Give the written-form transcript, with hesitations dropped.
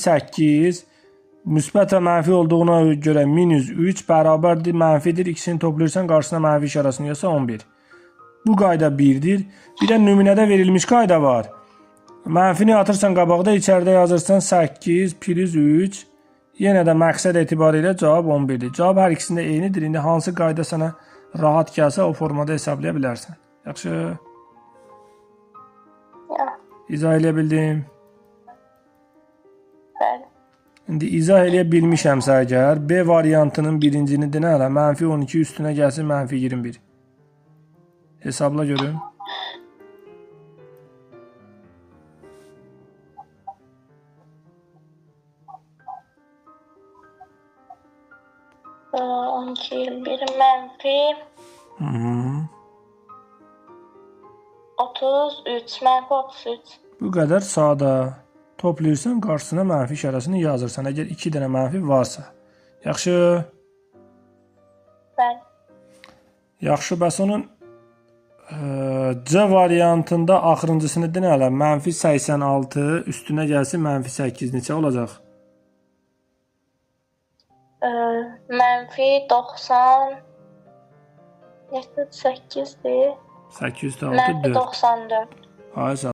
8 müsbət və mənfi olduğuna görə minus 3 bərabərdir, mənfidir. İkisini toplayırsan, qarşısına mənfi işarəsini yazsa 11. Bu qayda 1-dir. Bir də nümunədə verilmiş qayda var. Mənfini atırsan qabaqda, içəridə yazırsan 8 plus 3. Yenə də məqsəd etibarilə cavab 11-dir. Cavab hər ikisində eynidir. İndi hansı qayda sənə rahat gəlsə o formada hesablaya bilərsən. Yaxşı? İzah eləyə bildim. Bəli. İndi izah eləyə bilmişəmsə əgər, B variantının birincini nə elə? Mənfi 12 üstünə gəlsin, mənfi 21. Hesabla görüm. Ee, 12, 21 mənfi 33, mənfi 33. Bu qədər sadə. Toplayırsan, qarşısına mənfi işarəsini yazırsan. Əgər 2 dənə mənfi varsa. Yaxşı? Bəli. Yaxşı, bəs onun C variantında axırıncısını nə elə? Mənfi 86 üstünə gəlsin, mənfi 8 neçə olacaq? Mənfi 90 8-dir. 8 də 6 Mənfi 4. 94. Ay